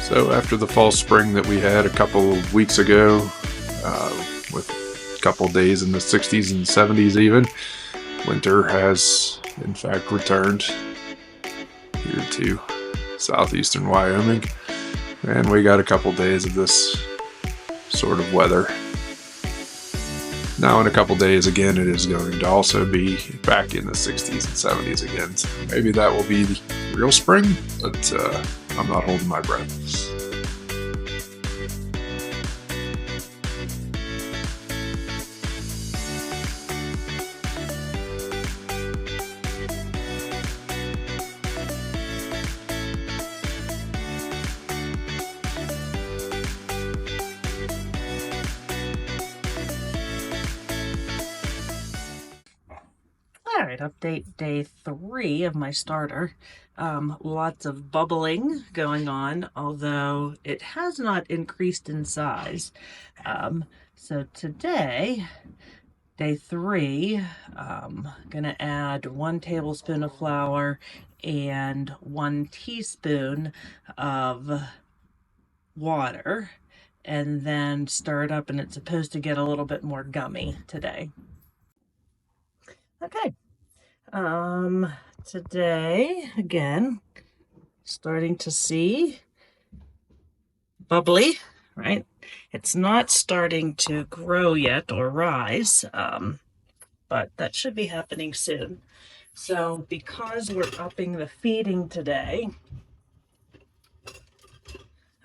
So after the fall spring that we had a couple of weeks ago, with a couple days in the 60s and 70s even, winter has in fact returned here to southeastern Wyoming, and we got a couple days of this sort of weather. Now in a couple days again it is going to also be back in the 60s and 70s again. So maybe that will be the real spring, but I'm not holding my breath. All right, update day 3 of my starter. Lots of bubbling going on, although it has not increased in size. So today, day 3, gonna add 1 tablespoon of flour and 1 teaspoon of water, and then stir it up, and it's supposed to get a little bit more gummy today. Okay. Today, again, starting to see bubbly, right? It's not starting to grow yet or rise, but that should be happening soon. So because we're upping the feeding today,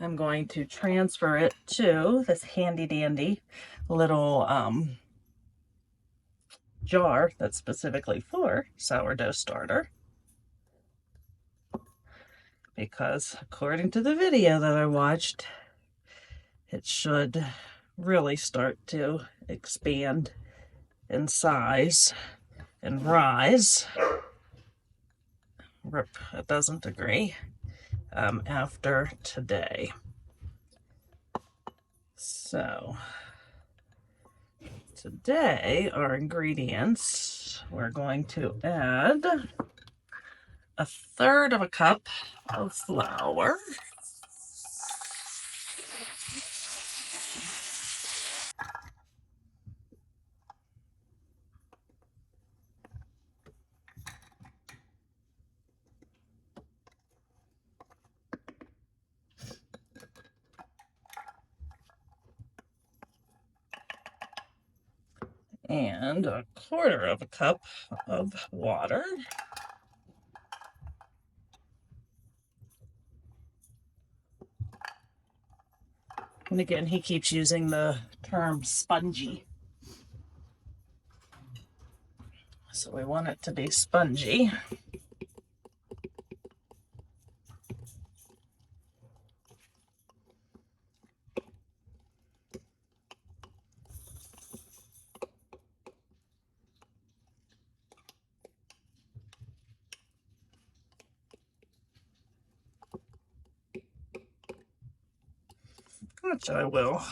I'm going to transfer it to this handy dandy little jar that's specifically for sourdough starter, because according to the video that I watched, it should really start to expand in size and rise. Rip, it doesn't agree, after today. So today our ingredients, we're going to add 1/3 cup of flour, and 1/4 cup of water. And again, he keeps using the term spongy. So we want it to be spongy. Which I will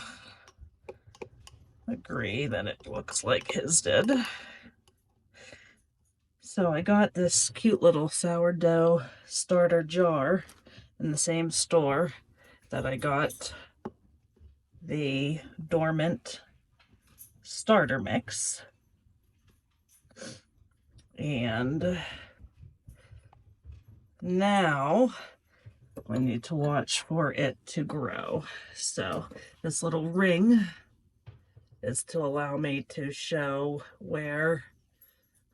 agree that it looks like his did. So I got this cute little sourdough starter jar in the same store that I got the dormant starter mix. And now we need to watch for it to grow. So this little ring is to allow me to show where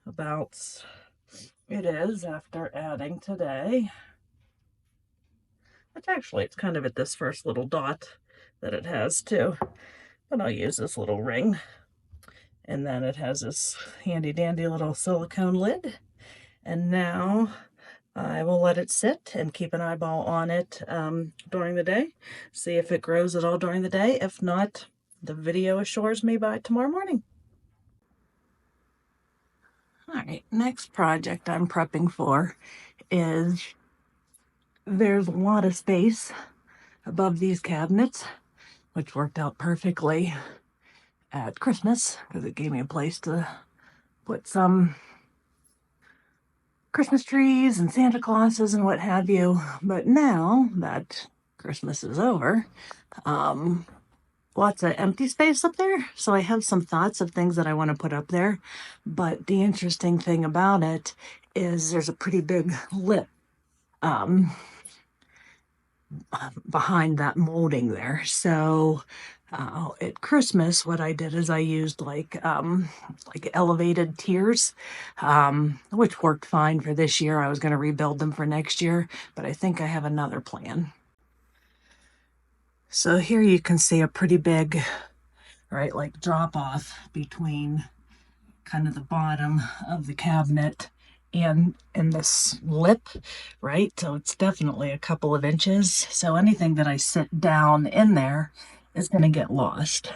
abouts it is after adding today. Which actually it's kind of at this first little dot that it has too. But I'll use this little ring. And then it has this handy dandy little silicone lid. And now I will let it sit and keep an eyeball on it during the day. See if it grows at all during the day. If not, the video assures me by tomorrow morning. All right, next project I'm prepping for is there's a lot of space above these cabinets, which worked out perfectly at Christmas because it gave me a place to put some Christmas trees and Santa Clauses and what have you. But now that Christmas is over. Lots of empty space up there, so I have some thoughts of things that I want to put up there. But the interesting thing about it is there's a pretty big lip behind that molding there. So at Christmas, what I did is I used like elevated tiers, which worked fine for this year. I was going to rebuild them for next year, but I think I have another plan. So here you can see a pretty big, right, like drop off between kind of the bottom of the cabinet and this lip, right? So it's definitely a couple of inches. So anything that I sit down in there is going to get lost.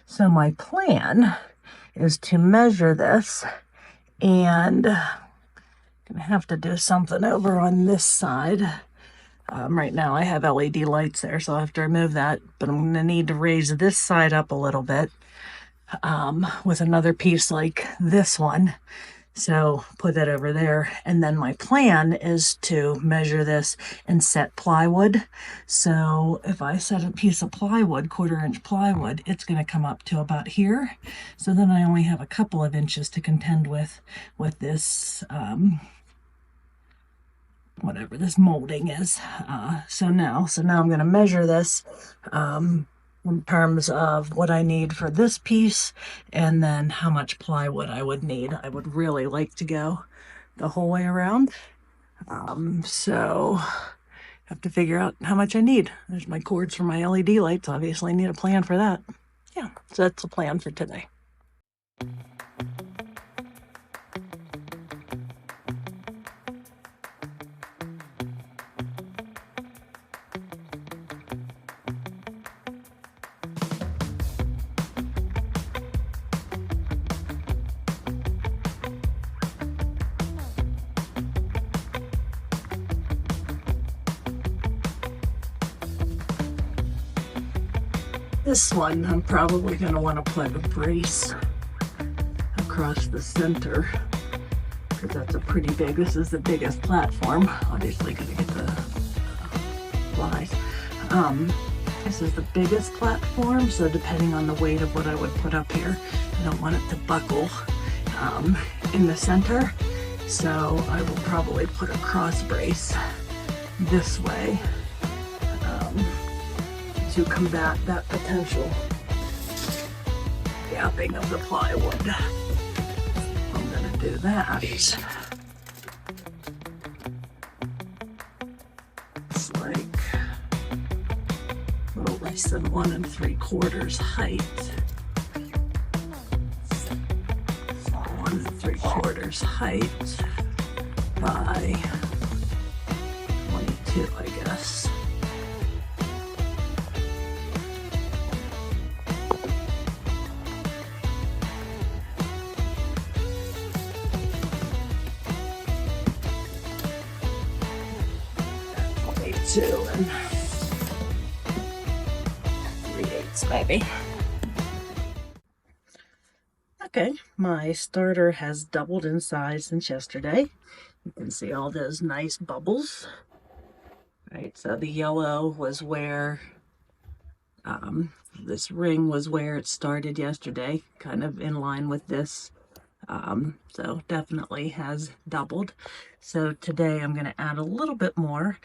So my plan is to measure this, and I'm going to have to do something over on this side. Right now I have LED lights there, so I have to remove that, but I'm going to need to raise this side up a little bit with another piece like this one. So put that over there. And then my plan is to measure this and set plywood. So if I set a piece of plywood, 1/4 inch plywood, it's going to come up to about here. So then I only have a couple of inches to contend with this, whatever this molding is. So now I'm going to measure this in terms of what I need for this piece, and then how much plywood I would need. I would really like to go the whole way around. So have to figure out how much I need. There's my cords for my LED lights. Obviously need a plan for that. Yeah, so that's the plan for today. This one, I'm probably going to want to put a brace across the center, because that's a pretty big, this is the biggest platform. Obviously going to get the flies. This is the biggest platform, so depending on the weight of what I would put up here, I don't want it to buckle in the center. So I will probably put a cross brace this way to combat that potential gapping of the plywood. I'm going to do that. It's like a little less than 1 3/4 height. 1 3/4 height by 22, I guess. Two and 3/8 maybe. Okay, my starter has doubled in size since yesterday. You can see all those nice bubbles. Right, so the yellow was where this ring was where it started yesterday, kind of in line with this. So definitely has doubled. So today I'm going to add a little bit more.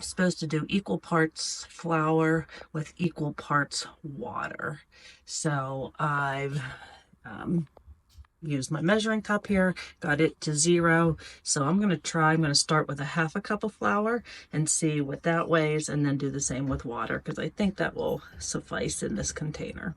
Supposed to do equal parts flour with equal parts water. So I've used my measuring cup here, got it to 0. So I'm going to start with a 1/2 cup of flour and see what that weighs, and then do the same with water, because I think that will suffice in this container.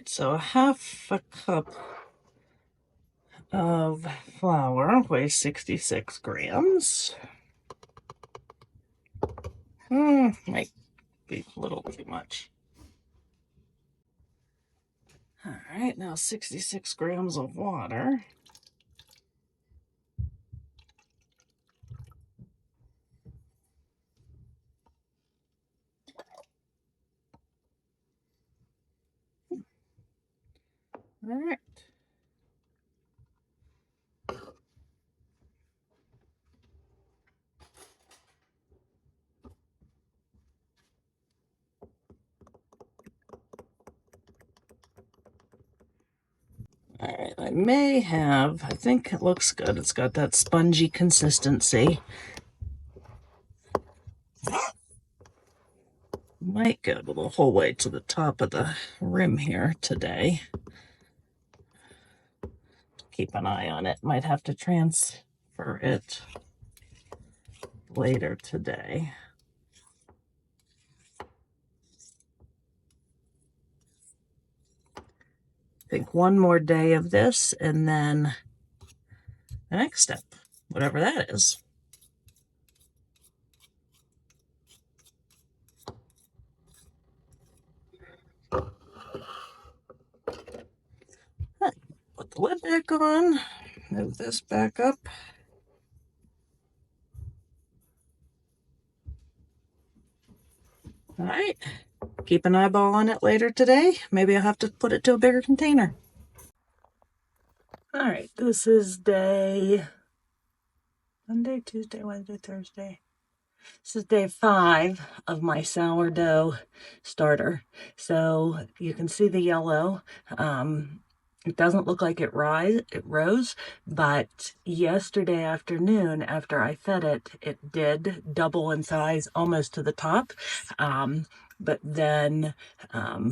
right, so a half a cup of flour weighs 66 grams. Might be a little too much. All right, now 66 grams of water. All right. All right, I think it looks good. It's got that spongy consistency. Might go the whole way to the top of the rim here today. Keep an eye on it. Might have to transfer it later today. I think one more day of this and then the next step, whatever that is. Put the lid back on, move this back up. All right, keep an eyeball on it later today. Maybe I'll have to put it to a bigger container. All right, this is day Monday, Tuesday, Wednesday, Thursday. This is day 5 of my sourdough starter. So you can see the yellow. It doesn't look like it rose, but yesterday afternoon after I fed it, it did double in size almost to the top. But then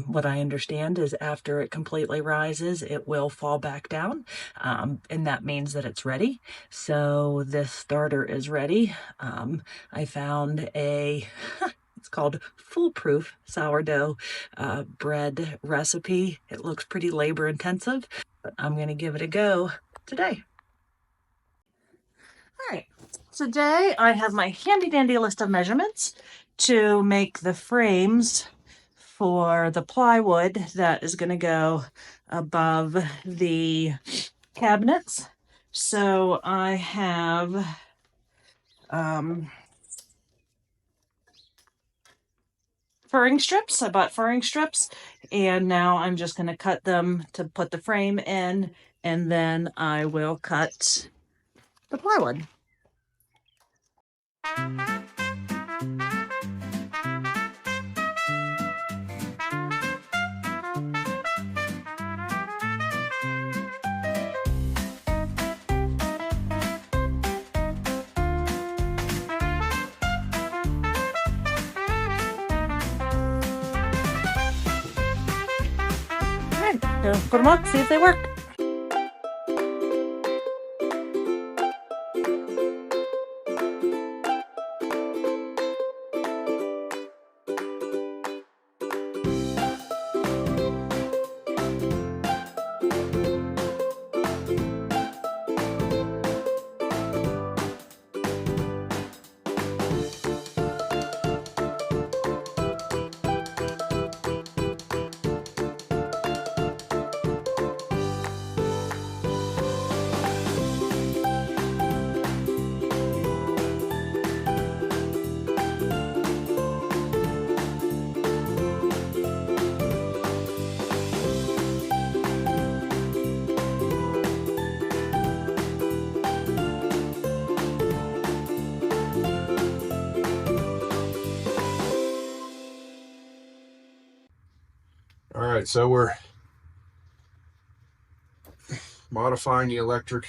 what I understand is after it completely rises, it will fall back down. And that means that it's ready. So this starter is ready. I found it's called Foolproof Sourdough bread recipe. It looks pretty labor intensive, but I'm going to give it a go today. All right, today I have my handy dandy list of measurements to make the frames for the plywood that is going to go above the cabinets. So I have furring strips. I bought furring strips, and now I'm just going to cut them to put the frame in, and then I will cut the plywood. Alright, so put them up, see if they work. All right, so we're modifying the electric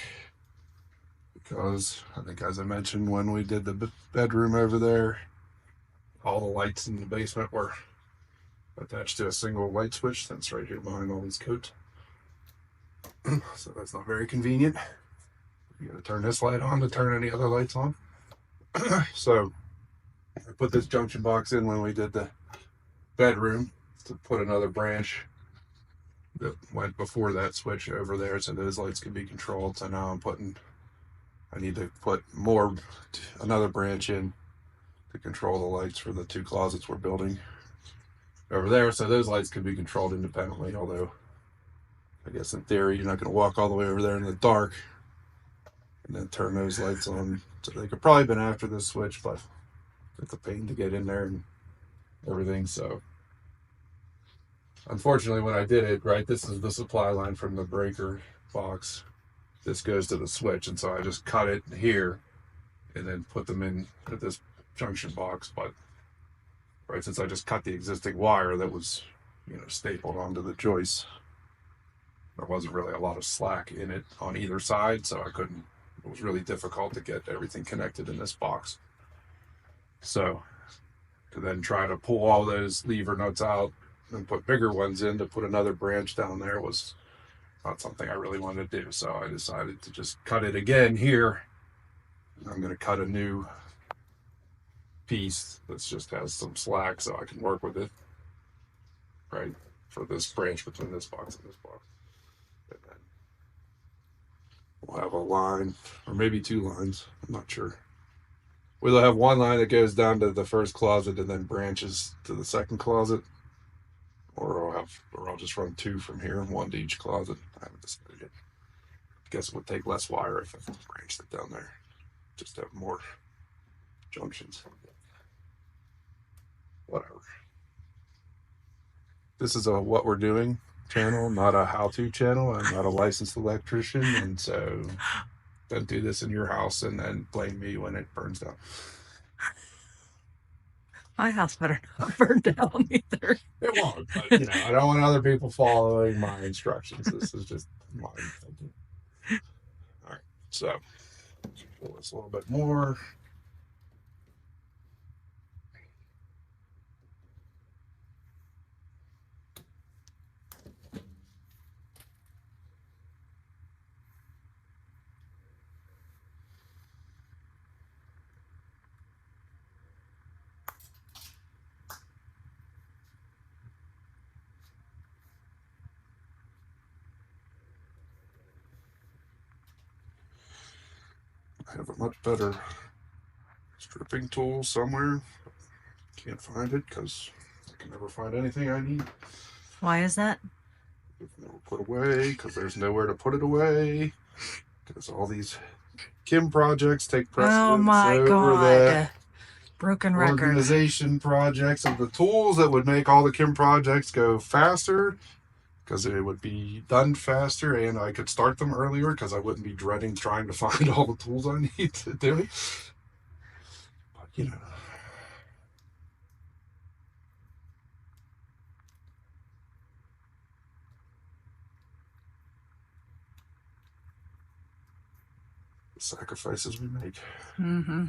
because I think, as I mentioned, when we did the bedroom over there, all the lights in the basement were attached to a single light switch that's right here behind all these coats. So that's not very convenient. You gotta turn this light on to turn any other lights on. So I put this junction box in when we did the bedroom to put another branch that went before that switch over there, so those lights can be controlled. So now I need to put another branch in to control the lights for the 2 closets we're building over there, so those lights can be controlled independently. Although I guess in theory you're not going to walk all the way over there in the dark and then turn those lights on. So they could probably been after this switch, but it's a pain to get in there and everything. So unfortunately, when I did it, right, this is the supply line from the breaker box. This goes to the switch, and so I just cut it here and then put them in at this junction box. But right, since I just cut the existing wire that was, stapled onto the joist, there wasn't really a lot of slack in it on either side, so it was really difficult to get everything connected in this box. So to then try to pull all those lever nuts out and put bigger ones in to put another branch down there was not something I really wanted to do. So I decided to just cut it again here. I'm going to cut a new piece that just has some slack so I can work with it, right, for this branch between this box and this box. And then we'll have a line, or maybe 2 lines, I'm not sure. We'll have 1 line that goes down to the first closet and then branches to the second closet, or I'll just run 2 from here, 1 to each closet. I haven't decided yet. I guess it would take less wire if I branched it down there, just to have more junctions. Whatever. This is a what we're doing channel, not a how-to channel. I'm not a licensed electrician, and so don't do this in your house and then blame me when it burns down. My house better not burn down either. It won't, but I don't want other people following my instructions. This is just my thinking. All right, so pull this a little bit more. I have a much better stripping tool somewhere. Can't find it because I can never find anything I need. Why is that? It's never put away because there's nowhere to put it away. Because all these Kim projects take precedence over the broken record organization projects of the tools that would make all the Kim projects go faster, because it would be done faster and I could start them earlier because I wouldn't be dreading trying to find all the tools I need to do it. But the sacrifices we make. Mm-hmm.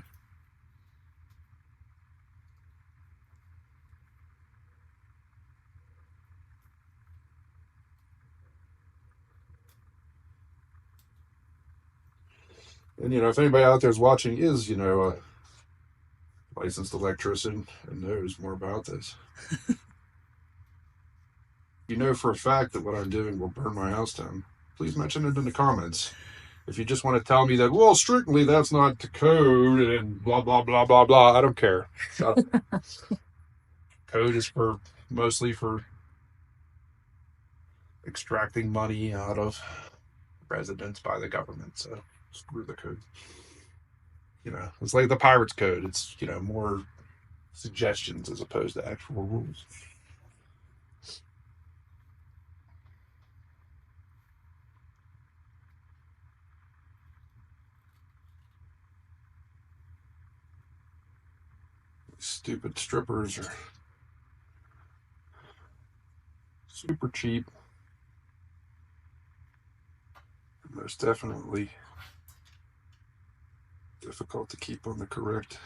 And if anybody out there is watching is, a licensed electrician and knows more about this, for a fact that what I'm doing will burn my house down, please mention it in the comments. If you just want to tell me that, well, strictly that's not the code and blah, blah, blah, blah, blah, I don't care. Code is mostly for extracting money out of residents by the government, so screw the code. It's like the Pirates Code. It's, more suggestions as opposed to actual rules. Stupid strippers are super cheap. Most definitely difficult to keep on the correct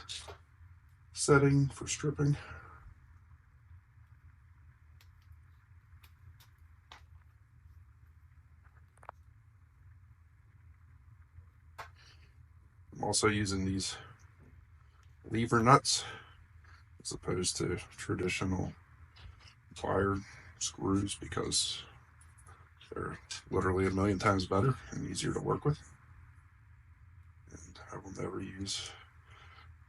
setting for stripping. I'm also using these lever nuts as opposed to traditional wire screws because They're literally a million times better and easier to work with. And I will never use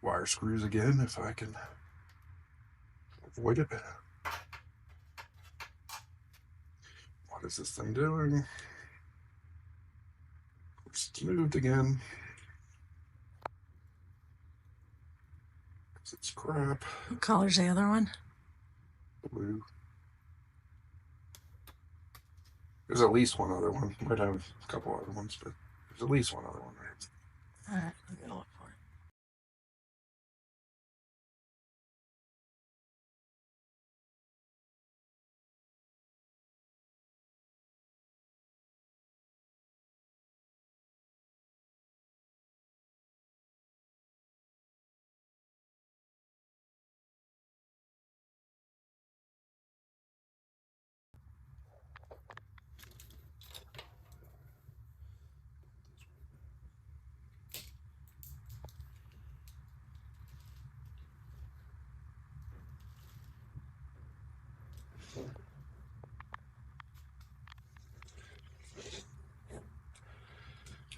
wire screws again if I can avoid it. What is this thing doing? It's moved again. It's crap. What color's the other one? Blue. There's at least one other one. Might have a couple other ones, but there's at least one other one there. All right, I'm gonna look for it.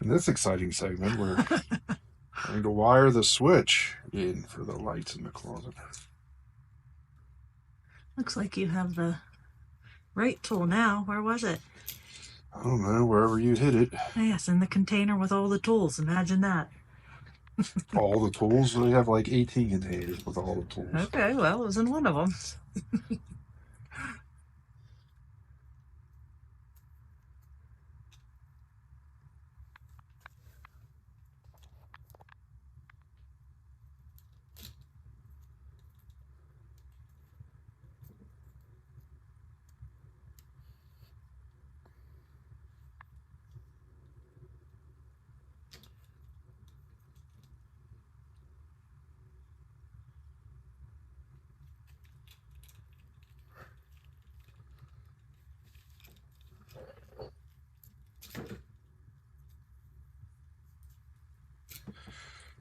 In this exciting segment, we're going to wire the switch in for the lights in the closet. Looks like you have the right tool now. Where was it? I don't know, wherever you hit it. Yes, in the container with all the tools. Imagine that. All the tools? They have like 18 containers with all the tools. Okay, well, it was in one of them.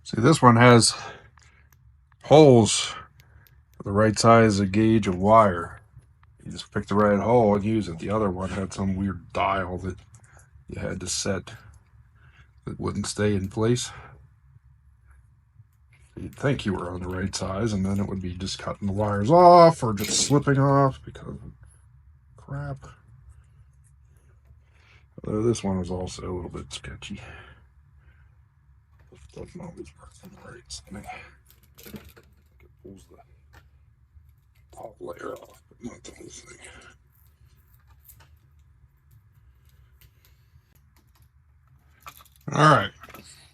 See, this one has holes for the right size of gauge of wire. You just pick the right hole and use it. The other one had some weird dial that you had to set that wouldn't stay in place. You'd think you were on the right size, and then it would be just cutting the wires off or just slipping off because of crap. Although this one was also a little bit sketchy. It doesn't always work on the right side. It pulls the top layer off, but not the whole thing. Alright,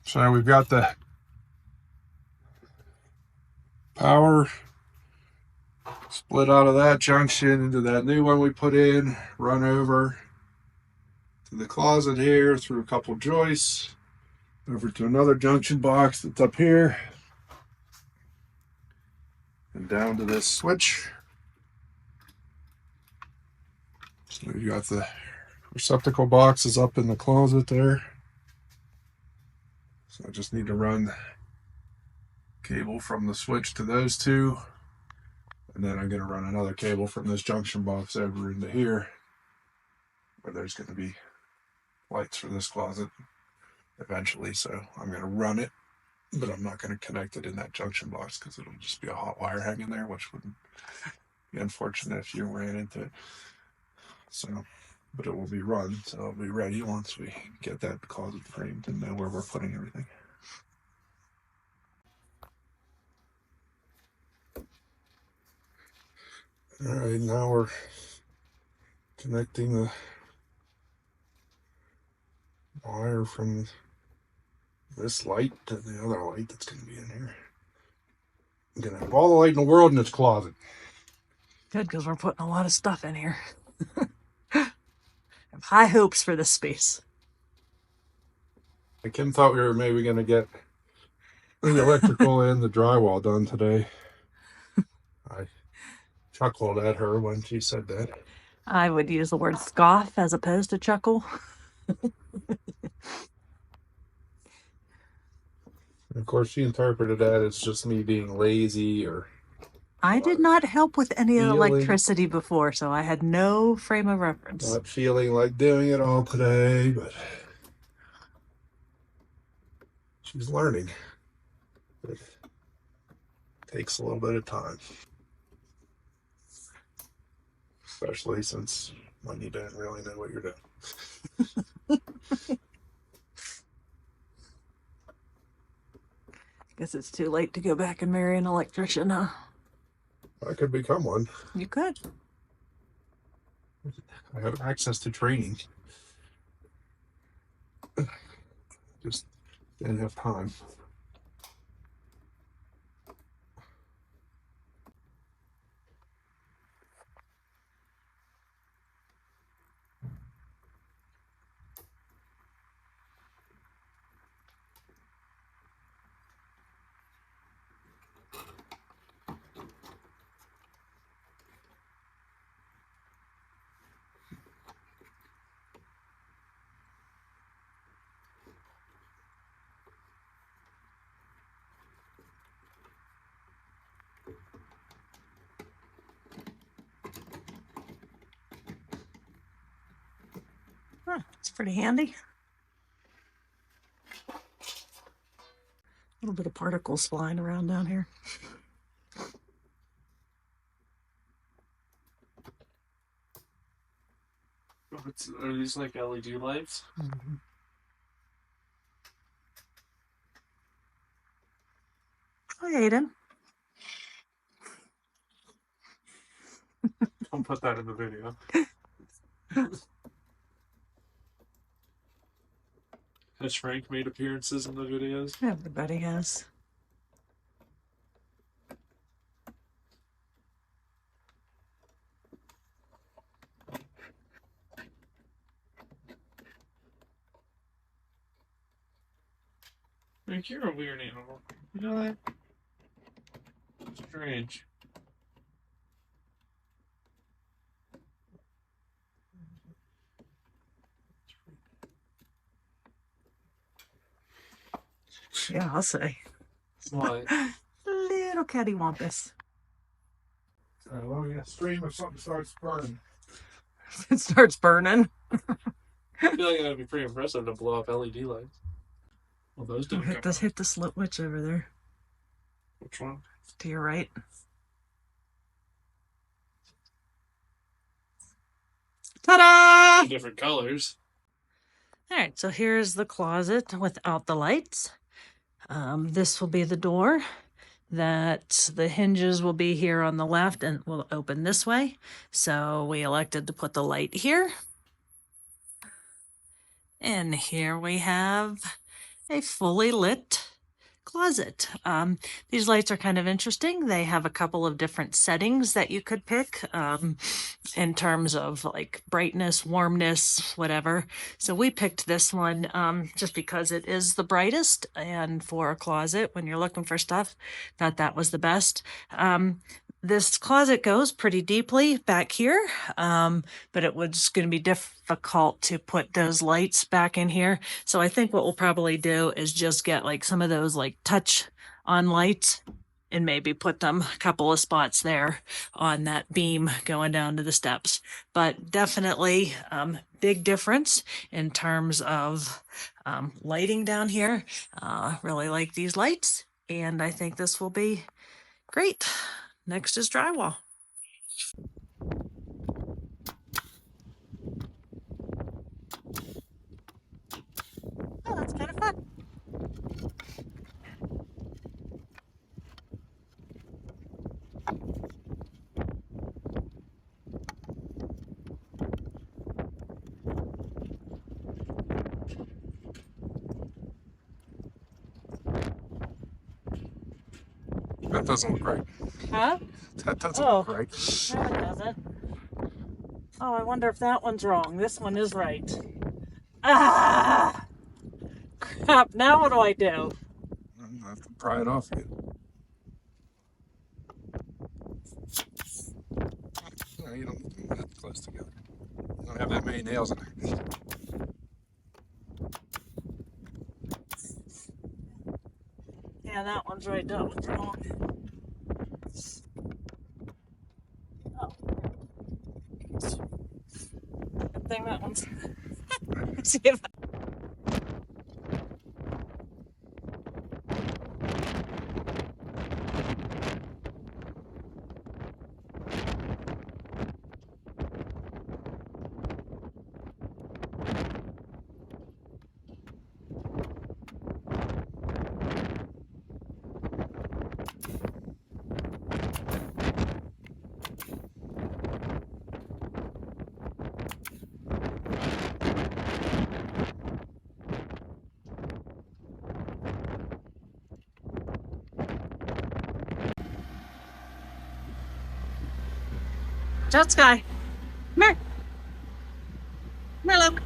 so we've got the power split out of that junction into that new one we put in, run over to the closet here through a couple joists, over to another junction box that's up here, and down to this switch. So you got the receptacle boxes up in the closet there. So I just need to run cable from the switch to those two, and then I'm going to run another cable from this junction box over into here, where there's going to be lights for this closet eventually. So I'm going to run it, but I'm not going to connect it in that junction box because it'll just be a hot wire hanging there, which would be unfortunate if you ran into it. So, but it will be run, so it'll be ready once we get that closet framed and know where we're putting everything. All right, now we're connecting the wire from this light to the other light that's going to be in here. I'm going to have all the light in the world in this closet. Good, because we're putting a lot of stuff in here. I have high hopes for this space. Kim thought we were maybe going to get the electrical and the drywall done today. I chuckled at her when she said that. I would use the word scoff as opposed to chuckle. Of course, she interpreted that as just me being lazy or I did not help with any of the feeling- electricity before, so I had no frame of reference. Not feeling like doing it all today, but she's learning. It takes a little bit of time. Especially since when you don't really know what you're doing. Guess it's too late to go back and marry an electrician, huh? I could become one. You could. I have access to training. Just didn't have time. Huh, it's pretty handy. A little bit of particles flying around down here. Are these like LED lights? Mm-hmm. Hi, Aiden. Don't put that in the video. Has Frank made appearances in the videos? Everybody has. Frank, you're a weird animal. You know that? Strange. Yeah, I'll say. What? Little cattywampus. Let me stream if something starts burning. It starts burning. I feel like that'd be pretty impressive to blow up LED lights. Well, those don't Hit the slit witch over there. Which one? To your right. Ta-da! Different colors. All right, so here's the closet without the lights. This will be the door. That the hinges will be here on the left and will open this way. So we elected to put the light here. And here we have a fully lit closet. These lights are kind of interesting. They have a couple of different settings that you could pick in terms of like brightness, warmness, whatever. So we picked this one just because it is the brightest, and for a closet when you're looking for stuff, thought that was the best. This closet goes pretty deeply back here, but it was going to be difficult to put those lights back in here. So I think what we'll probably do is just get like some of those like touch on lights and maybe put them a couple of spots there on that beam going down to the steps. But definitely big difference in terms of lighting down here. Really like these lights, and I think this will be great. Next is drywall. Oh, that's kind of fun. That doesn't look right. Huh? That doesn't look right. No, it doesn't. Oh, I wonder if that one's wrong. This one is right. Ah! Crap, now what do I do? I have to pry it off again. No, you don't get that close together. You don't have that many nails in there. Yeah, that one's right, that one's wrong. thing that one's. See if Jet Sky. Come here. Come here, Luke.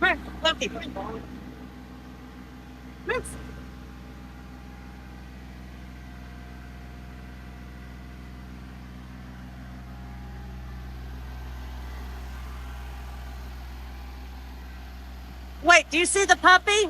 Come here, Loki. Move. Wait, do you see the puppy?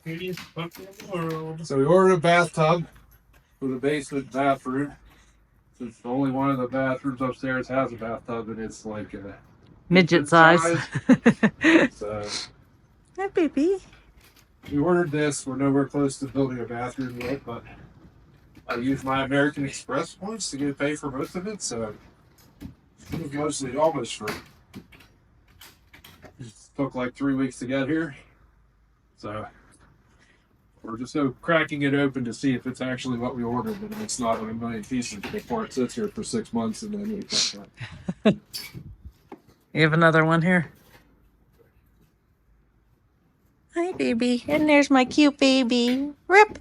Prettiest puppy in the world. So we ordered a bathtub for the basement bathroom. Since only one of the bathrooms upstairs has a bathtub, and it's like a Midget size. So Hi, baby. we ordered this. We're nowhere close to building a bathroom yet, but I used my American Express points to get paid for most of it, so it was mostly almost free. It took like 3 weeks to get here, so we're just cracking it open to see if it's actually what we ordered, and if it's not like a million pieces before it sits here for 6 months and then we cut that. You have another one here. Hi, baby. And there's my cute baby. Rip.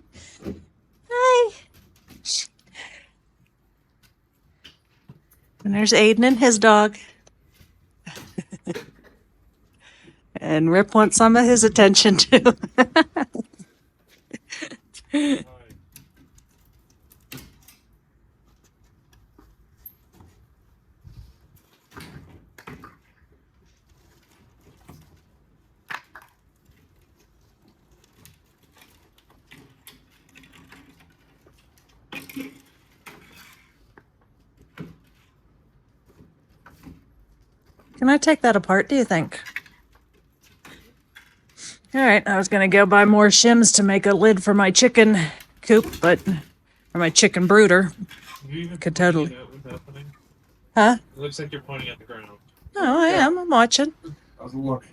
Hi. And there's Aiden and his dog. And Rip wants some of his attention, too. Can I take that apart, do you think? All right, I was going to go buy more shims to make a lid for my chicken coop, or my chicken brooder. Could totally. Huh? It looks like you're pointing at the ground. Oh, I am. I'm watching. How's it look?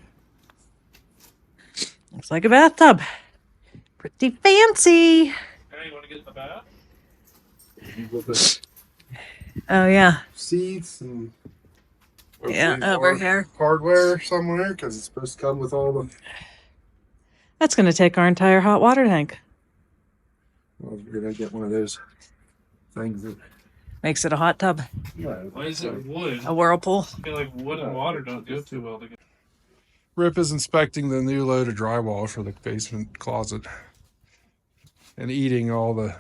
Looks like a bathtub. Pretty fancy. Hey, you want to get in the bath? With the Oh, yeah. seats and Yeah, hopefully over more here. hardware somewhere, because it's supposed to come with all the. That's going to take our entire hot water tank. Well, we're gonna get one of those things that. Makes it a hot tub. Yeah, Why is it wood? A whirlpool. I feel like wood and water don't go too well together. Rip is inspecting the new load of drywall for the basement closet and eating all the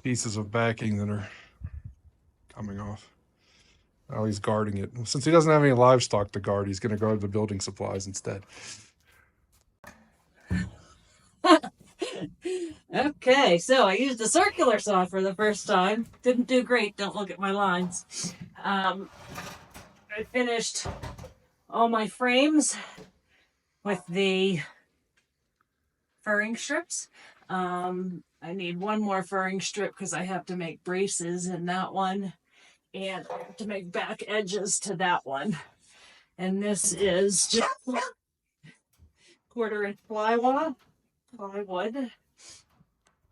pieces of backing that are coming off. Oh, he's guarding it. Since he doesn't have any livestock to guard, he's going to guard the building supplies instead. Okay, so I used a circular saw for the first time. Didn't do great. Don't look at my lines. I finished all my frames with the furring strips. I need one more furring strip because I have to make braces in that one, and I have to make back edges to that one. And this is just 1/4 inch plywood.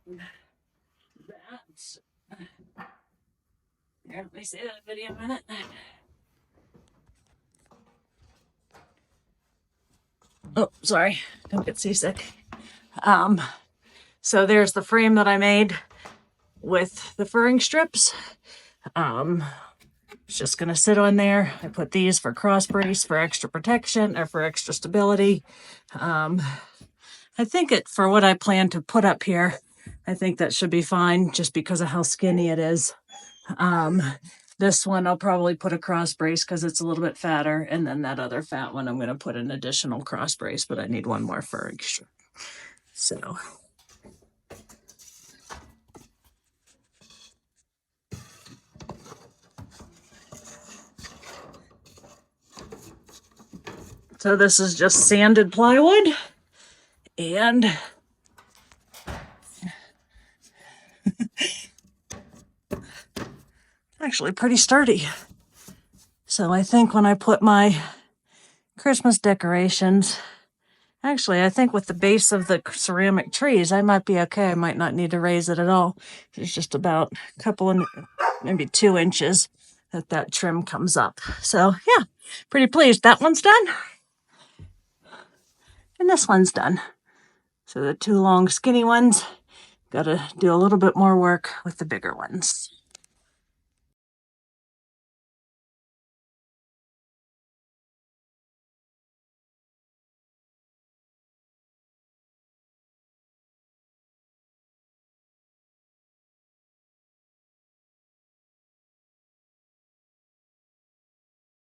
That. Here, let me see that video a minute. Oh, sorry. Don't get seasick. So there's the frame that I made with the furring strips. It's just gonna sit on there. I put these for cross brace for extra protection or for extra stability. I think for what I plan to put up here, I think that should be fine just because of how skinny it is. This one I'll probably put a cross brace because it's a little bit fatter, and then that other fat one I'm going to put an additional cross brace, but I need one more furring strip. So this is just sanded plywood, and actually pretty sturdy. So I think when I put my Christmas decorations, actually I think with the base of the ceramic trees, I might be okay. I might not need to raise it at all. It's just about a couple, maybe 2 inches that trim comes up. So yeah, pretty pleased. That one's done. And this one's done. So the 2 long skinny ones, got to do a little bit more work with the bigger ones.